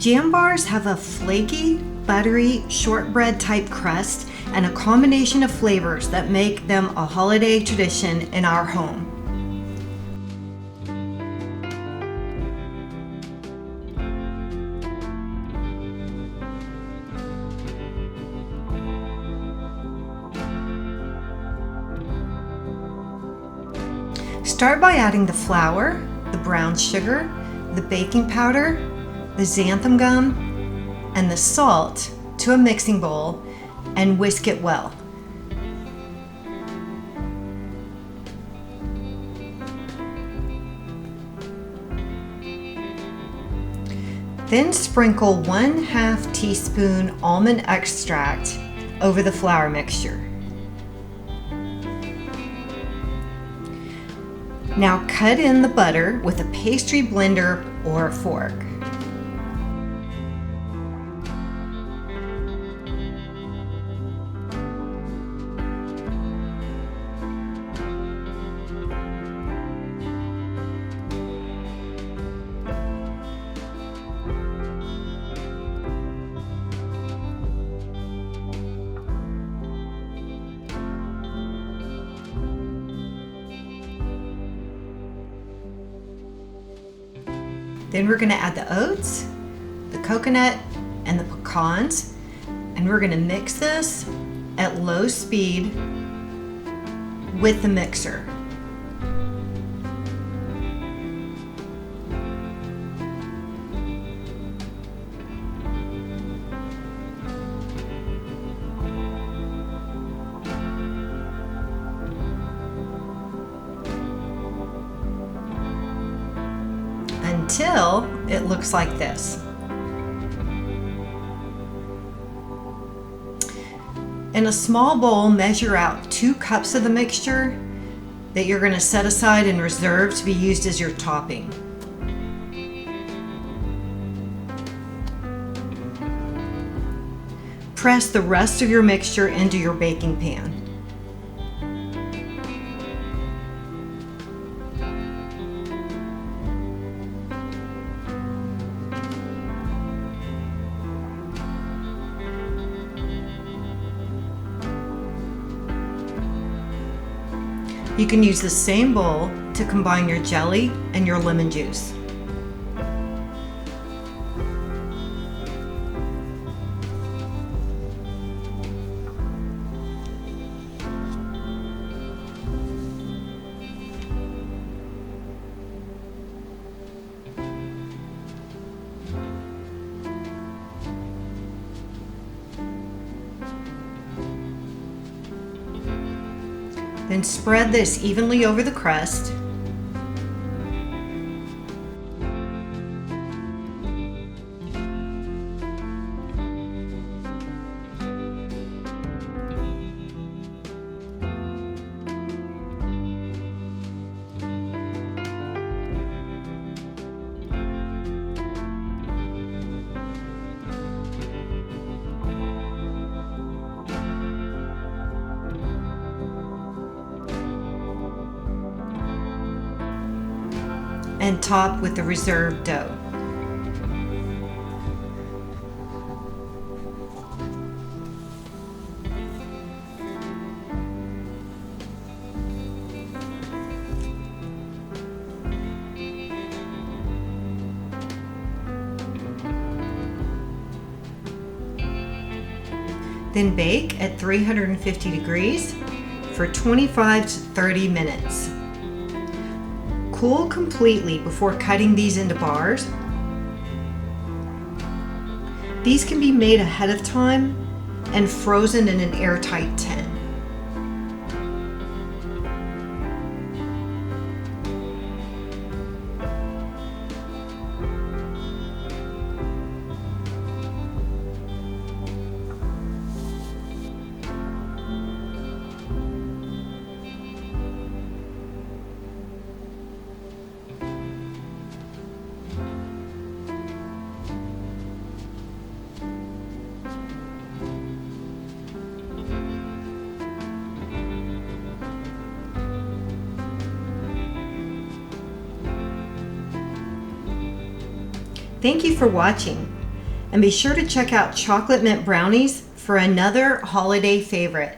Jam bars have a flaky, buttery, shortbread type crust and a combination of flavors that make them a holiday tradition in our home. Start by adding the flour, the brown sugar, the baking powder, the xanthan gum, and the salt to a mixing bowl and whisk it well. Then sprinkle 1/2 teaspoon almond extract over the flour mixture. Now cut in the butter with a pastry blender or a fork. Then we're going to add the oats, the coconut, and the pecans, and we're going to mix this at low speed with the mixer. Until it looks like this. In a small bowl, measure out 2 cups of the mixture that you're going to set aside and reserve to be used as your topping. Press the rest of your mixture into your baking pan. You can use the same bowl to combine your jelly and your lemon juice. Then spread this evenly over the crust. And top with the reserved dough. Then bake at 350 degrees for 25 to 30 minutes. Cool completely before cutting these into bars. These can be made ahead of time and frozen in an airtight tin. Thank you for watching. And be sure to check out chocolate mint brownies for another holiday favorite.